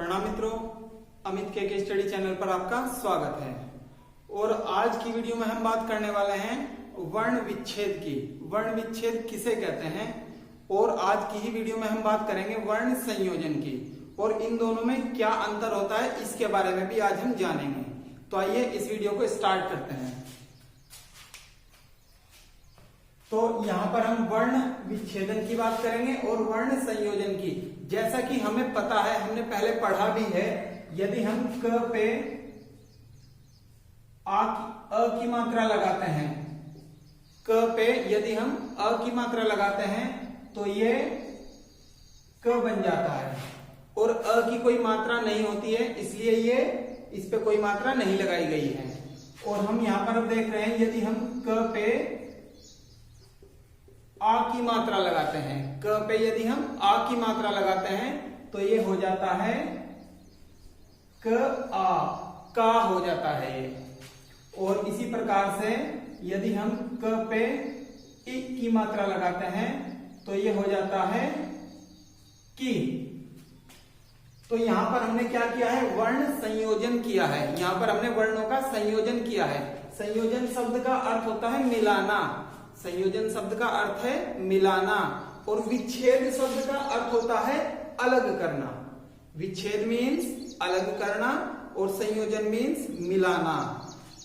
प्रणाम मित्रों, अमित के स्टडी चैनल पर आपका स्वागत है। और आज की वीडियो में हम बात करने वाले हैं वर्ण विच्छेद की। वर्ण विच्छेद किसे कहते हैं और आज की ही वीडियो में हम बात करेंगे वर्ण संयोजन की और इन दोनों में क्या अंतर होता है इसके बारे में भी आज हम जानेंगे। तो आइए इस वीडियो को स्टार्ट करते हैं। तो यहाँ पर हम वर्ण विच्छेदन की बात करेंगे और वर्ण संयोजन की। जैसा कि हमें पता है, हमने पहले पढ़ा भी है, यदि हम क पे अ की मात्रा लगाते हैं, क पे यदि हम अ की मात्रा लगाते हैं तो ये क बन जाता है और अ की कोई मात्रा नहीं होती है, इसलिए ये इस पे कोई मात्रा नहीं लगाई गई है। और हम यहां पर अब देख रहे हैं, यदि हम क पे आ की मात्रा लगाते हैं, क पे यदि हम आ की मात्रा लगाते हैं तो ये हो जाता है क आ, का हो जाता है ये। और इसी प्रकार से यदि हम क पे इ की मात्रा लगाते हैं तो ये हो जाता है की। तो यहां पर हमने क्या किया है, वर्ण संयोजन किया है। यहां पर हमने वर्णों का संयोजन किया है। संयोजन शब्द का अर्थ होता है मिलाना। संयोजन शब्द का अर्थ है मिलाना और विच्छेद शब्द का अर्थ होता है अलग करना। विच्छेद मीन्स अलग करना और संयोजन मीन्स मिलाना।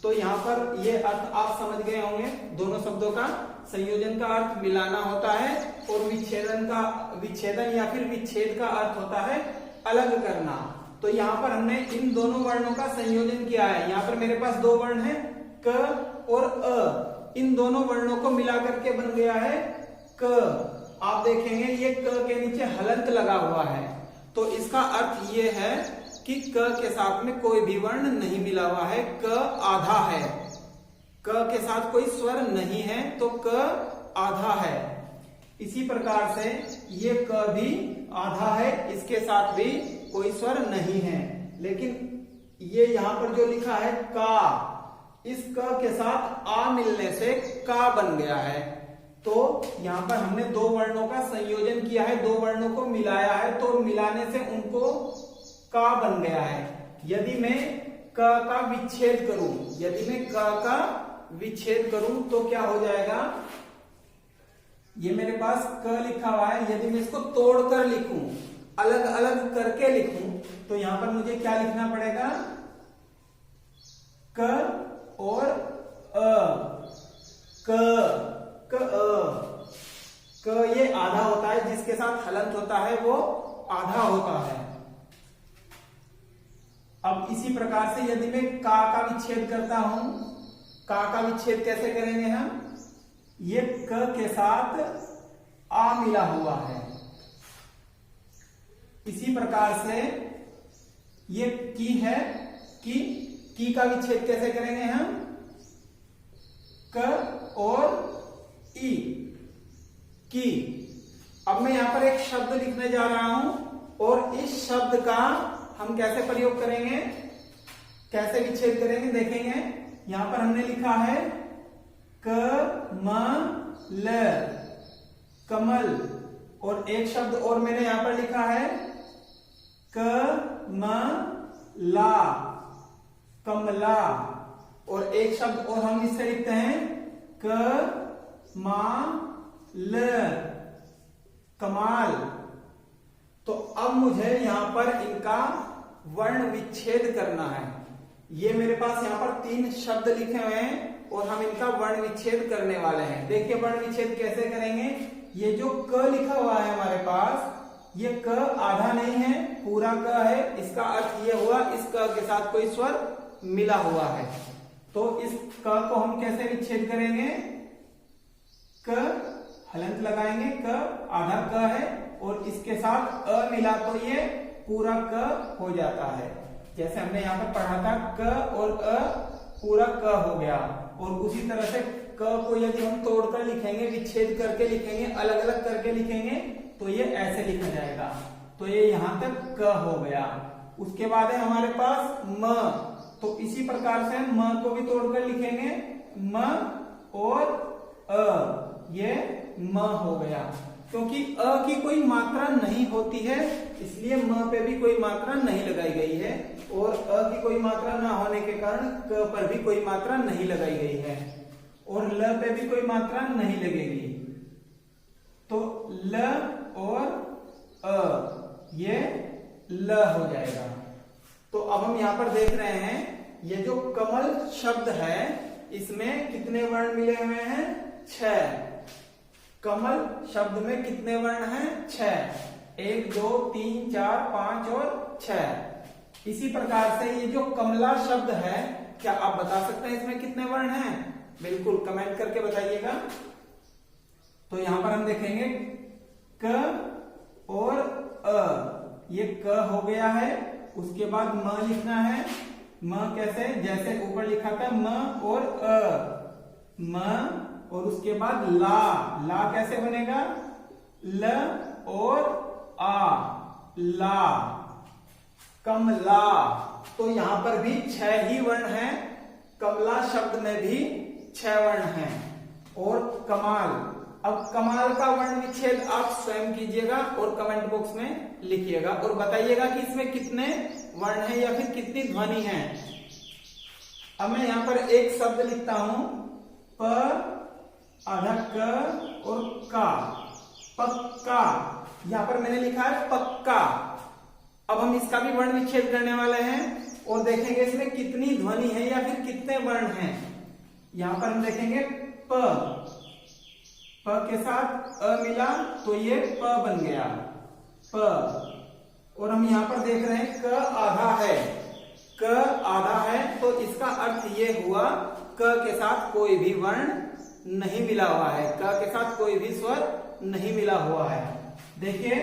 तो यहाँ पर ये अर्थ आप समझ गए होंगे दोनों शब्दों का। संयोजन का अर्थ मिलाना होता है और विच्छेदन या फिर विच्छेद का अर्थ होता है अलग करना। तो यहाँ पर हमने इन दोनों वर्णों का संयोजन किया है। यहाँ पर मेरे पास दो वर्ण है क और अ। इन दोनों वर्णों को मिलाकर के बन गया है क। आप देखेंगे ये क के नीचे हलंत लगा हुआ है, तो इसका अर्थ ये है कि क के साथ में कोई भी वर्ण नहीं मिला हुआ है, क आधा है। क के साथ कोई स्वर नहीं है तो क आधा है। इसी प्रकार से ये क भी आधा है, इसके साथ भी कोई स्वर नहीं है। लेकिन ये यहाँ पर जो लिखा है का, इस क के साथ आ मिलने से का बन गया है। तो यहाँ पर हमने दो वर्णों का संयोजन किया है, दो वर्णों को मिलाया है, तो मिलाने से उनको का बन गया है। यदि मैं क का विच्छेद करूं, यदि मैं क का विच्छेद करूं तो क्या हो जाएगा, ये मेरे पास क लिखा हुआ है, यदि मैं इसको तोड़कर लिखूं, अलग अलग करके लिखूं, तो यहां पर मुझे क्या लिखना पड़ेगा, क और अ, क ये आधा होता है, जिसके साथ हलंत होता है वो आधा होता है। अब इसी प्रकार से यदि मैं का विच्छेद करता हूं, का विच्छेद कैसे करेंगे हम, ये क के साथ आ मिला हुआ है। इसी प्रकार से ये की है, की का विच्छेद कैसे करेंगे हम, क और ई, की। अब मैं यहां पर एक शब्द लिखने जा रहा हूं और इस शब्द का हम कैसे प्रयोग करेंगे, कैसे विच्छेद करेंगे, देखेंगे। यहां पर हमने लिखा है कमल, कमल, और एक शब्द और मैंने यहां पर लिखा है कमला, कमला, और एक शब्द और हम इससे लिखते हैं कमाल, कमाल। तो अब मुझे यहां पर इनका वर्ण विच्छेद करना है। ये मेरे पास यहां पर तीन शब्द लिखे हुए हैं और हम इनका वर्ण विच्छेद करने वाले हैं। देखिए वर्ण विच्छेद कैसे करेंगे। ये जो क लिखा हुआ है हमारे पास, ये क आधा नहीं है, पूरा क है। इसका अर्थ ये हुआ इस क के साथ कोई स्वर मिला हुआ है। तो इस क को हम कैसे विच्छेद करेंगे, क हलंत लगाएंगे, क आधा क है और इसके साथ अ मिला तो ये पूरा क हो जाता है। जैसे हमने यहाँ पर पढ़ा था क और अ पूरा क हो गया। और उसी तरह से क को यदि हम तोड़कर लिखेंगे, विच्छेद करके लिखेंगे, अलग अलग करके लिखेंगे तो ये ऐसे लिखा जाएगा। तो ये यहां तक क हो गया। उसके बाद है हमारे पास म। तो इसी प्रकार से म को भी तोड़कर लिखेंगे, म और अ, ये म हो गया। क्योंकि अ की कोई मात्रा नहीं होती है, इसलिए म पे भी कोई मात्रा नहीं लगाई गई है, और अ की कोई मात्रा ना होने के कारण क पर भी कोई मात्रा नहीं लगाई गई है, और ल पे भी कोई मात्रा नहीं लगेगी। तो ल और अ ये ल हो जाएगा। तो अब हम यहां पर देख रहे हैं, ये जो कमल शब्द है इसमें कितने वर्ण मिले हुए हैं? 6। कमल शब्द में कितने वर्ण हैं? 6। 1 2 3 4 5 और 6। इसी प्रकार से ये जो कमला शब्द है, क्या आप बता सकते हैं इसमें कितने वर्ण हैं? बिल्कुल कमेंट करके बताइएगा। तो यहां पर हम देखेंगे क और अ, ये क हो गया है, उसके बाद म लिखना है। म कैसे? जैसे ऊपर लिखा था म और अ, म, और उसके बाद ला। ला कैसे बनेगा? ल और आ, ला, कमला। तो यहां पर भी 6 ही वर्ण हैं, कमला शब्द में भी 6 वर्ण हैं। और कमाल, अब कमाल का वर्ण विच्छेद आप स्वयं कीजिएगा और कमेंट बॉक्स में लिखिएगा और बताइएगा कि इसमें कितने वर्ण हैं या फिर कितनी ध्वनि है। अब मैं यहां पर एक शब्द लिखता हूं, प आधा क और का, पक्का। यहां पर मैंने लिखा है पक्का। अब हम इसका भी वर्ण विच्छेद करने वाले हैं और देखेंगे इसमें कितनी ध्वनि है या फिर कितने वर्ण हैं। यहां पर हम देखेंगे प के साथ अ मिला तो ये प बन गया, प। और हम यहां पर देख रहे हैं क आधा है, क आधा है, तो इसका अर्थ ये हुआ क के साथ कोई भी वर्ण नहीं मिला हुआ है, क के साथ कोई भी स्वर नहीं मिला हुआ है। देखिए,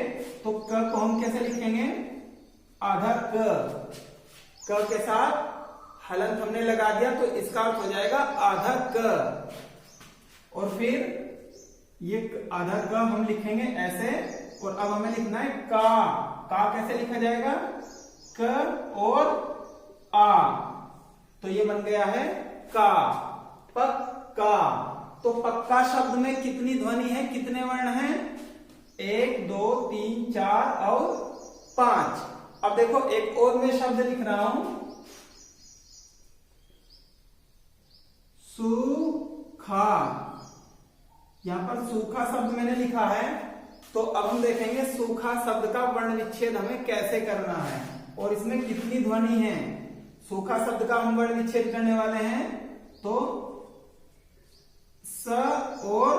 तो क को हम कैसे लिखेंगे? आधा क के साथ हलंत हमने लगा दिया तो इसका अर्थ हो जाएगा आधा क। और फिर ये आधा क हम लिखेंगे ऐसे, और अब हमें लिखना है का कैसे लिखा जाएगा? क और आ, तो ये बन गया है का, पक्का। तो पक्का शब्द में कितनी ध्वनि है, कितने वर्ण हैं? 1 2 3 4 और 5। अब देखो एक और मैं शब्द लिख रहा हूं, सूखा। यहां पर सूखा शब्द मैंने लिखा है, तो अब हम देखेंगे सूखा शब्द का वर्ण विच्छेद हमें कैसे करना है और इसमें कितनी ध्वनि है। सूखा शब्द का हम वर्ण विच्छेद करने वाले हैं, तो स और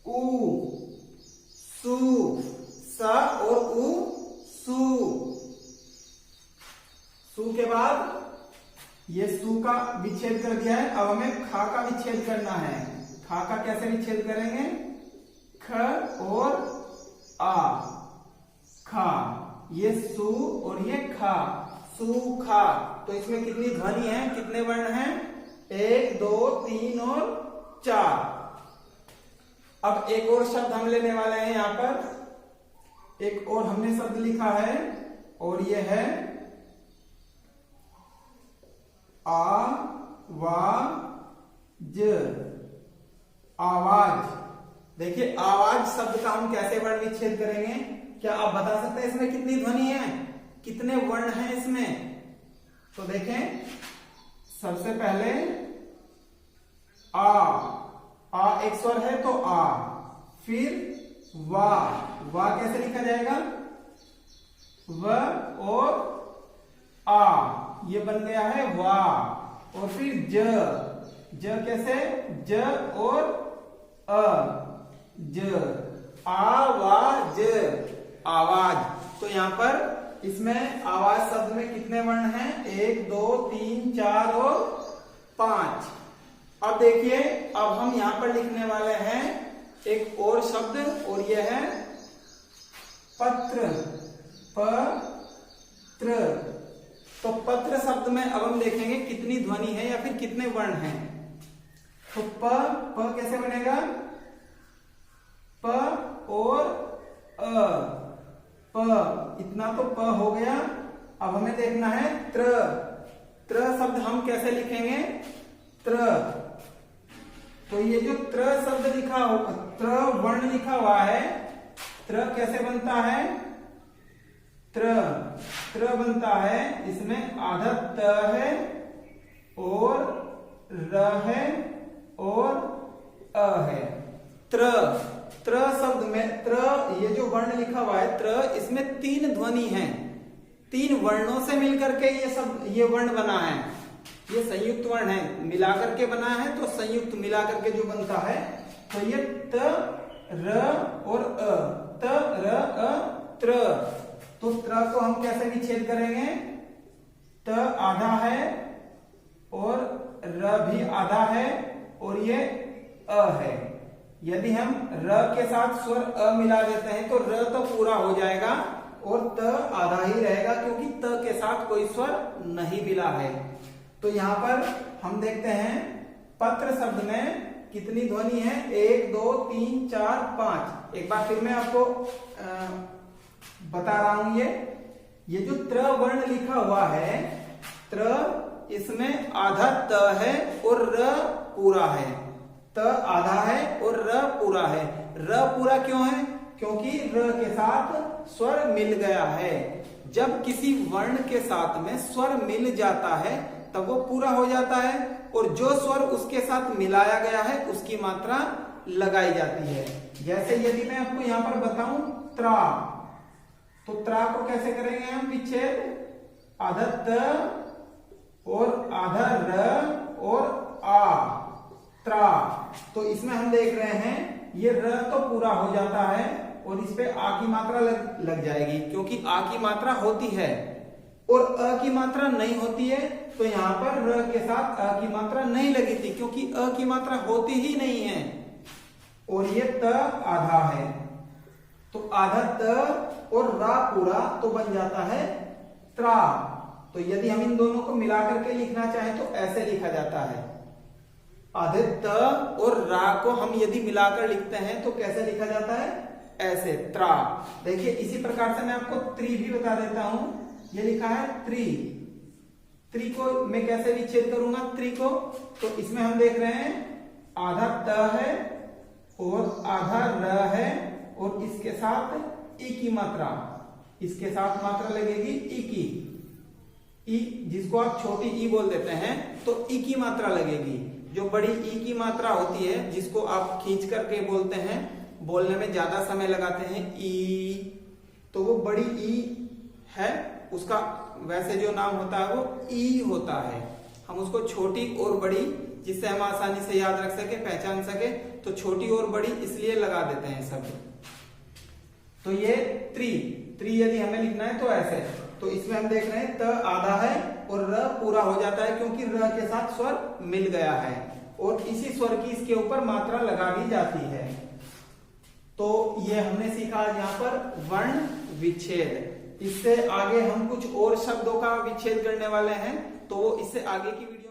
उ, सु, स और उ, सु। सु के बाद ये सु का विच्छेद कर दिया है, अब हमें खा का विच्छेद करना है। खा का कैसे विच्छेद करेंगे? ख और आ, खा। ये सु और ये खा, सूखा। तो इसमें कितनी ध्वनि है, कितने वर्ण हैं? 1 2 3 और 4। अब एक और शब्द हम लेने वाले हैं। यहां पर एक और हमने शब्द लिखा है और यह है आवाज, आवाज। देखिए, आवाज शब्द का हम कैसे वर्ण विच्छेद करेंगे? क्या आप बता सकते हैं इसमें कितनी ध्वनि है, कितने वर्ण हैं इसमें? तो देखें, सबसे पहले आ एक स्वर है तो आ, फिर वा कैसे लिखा जाएगा? व और आ, ये बन गया है वा। और फिर ज कैसे? ज और अ, ज, आवाज, आवाज। तो यहां पर इसमें आवाज शब्द में कितने वर्ण हैं? 1 2 3 4 और 5। अब देखिए, अब हम यहां पर लिखने वाले हैं एक और शब्द, और यह है पत्र, पत्र। तो पत्र शब्द में अब हम देखेंगे कितनी ध्वनि है या फिर कितने वर्ण हैं। तो प कैसे बनेगा? प और अ, प, इतना तो प हो गया। अब हमें देखना है त्र शब्द हम कैसे लिखेंगे? त्र। तो ये जो त्र शब्द लिखा हो, त्र वर्ण लिखा हुआ है, त्र कैसे बनता है? त्र बनता है, इसमें आधा त है और र है और अ है। त्र शब्द में त्र, ये जो वर्ण लिखा हुआ है त्र, इसमें 3 ध्वनि हैं, 3 वर्णों से मिलकर के ये वर्ण बना है। ये संयुक्त वर्ण है, मिलाकर के बना है, तो संयुक्त मिलाकर के जो बनता है तो ये त र और अ, त र अ त्र। तो त्र को हम कैसे विच्छेद करेंगे? त आधा है और र भी आधा है और ये अ है। यदि हम र के साथ स्वर अ मिला देते हैं तो र तो पूरा हो जाएगा और त आधा ही रहेगा, क्योंकि त के साथ कोई स्वर नहीं मिला है। तो यहाँ पर हम देखते हैं पत्र शब्द में कितनी ध्वनि है? 1 2 3 4 5। एक बार फिर मैं आपको बता रहा हूं। ये जो त्र वर्ण लिखा हुआ है त्र, इसमें आधा त है और र पूरा है। त आधा है और र पूरा है। र पूरा क्यों है? क्योंकि र के साथ स्वर मिल गया है। जब किसी वर्ण के साथ में स्वर मिल जाता है तब वो पूरा हो जाता है, और जो स्वर उसके साथ मिलाया गया है उसकी मात्रा लगाई जाती है। जैसे यदि मैं आपको यहां पर बताऊं त्रा, तो त्रा को कैसे करेंगे हम विच्छेद? आधा त और आधा र और आ, त्रा। तो इसमें हम देख रहे हैं ये र तो पूरा हो जाता है और इस पे आ की मात्रा लग जाएगी, क्योंकि आ की मात्रा होती है और अ की मात्रा नहीं होती है। तो यहाँ पर र के साथ अ की मात्रा नहीं लगी थी, क्योंकि अ की मात्रा होती ही नहीं है। और ये त आधा है, तो आधा त और रा पूरा तो बन जाता है त्रा। तो यदि हम इन दोनों को मिलाकर के लिखना चाहें तो ऐसे लिखा जाता है। आधे त और रा को हम यदि मिलाकर लिखते हैं तो कैसे लिखा जाता है? ऐसे, त्रा। देखिए इसी प्रकार से मैं आपको त्रि भी बता देता हूं। ये लिखा है त्रि। त्रि को मैं कैसे विच्छेद करूंगा? त्रि को, तो इसमें हम देख रहे हैं आधा त है और आधा र है और इसके साथ ई की मात्रा, इसके साथ मात्रा लगेगी ई की। ई जिसको आप छोटी ई बोल देते हैं, तो ई की मात्रा लगेगी। जो बड़ी ई की मात्रा होती है जिसको आप खींच करके बोलते हैं, बोलने में ज्यादा समय लगाते हैं, ई, तो वो बड़ी ई है, उसका वैसे जो नाम होता है वो ई होता है। हम उसको छोटी और बड़ी, जिससे हम आसानी से याद रख सके, पहचान सके, तो छोटी और बड़ी इसलिए लगा देते हैं सब। तो ये त्रि यदि हमें लिखना है तो ऐसे, तो इसमें हम देख रहे हैं त आधा है और र पूरा हो जाता है, क्योंकि र के साथ स्वर मिल गया है और इसी स्वर की इसके ऊपर मात्रा लगा दी जाती है। तो ये हमने सीखा यहाँ पर वर्ण विच्छेद। इससे आगे हम कुछ और शब्दों का विच्छेद करने वाले हैं, तो इससे आगे की वीडियो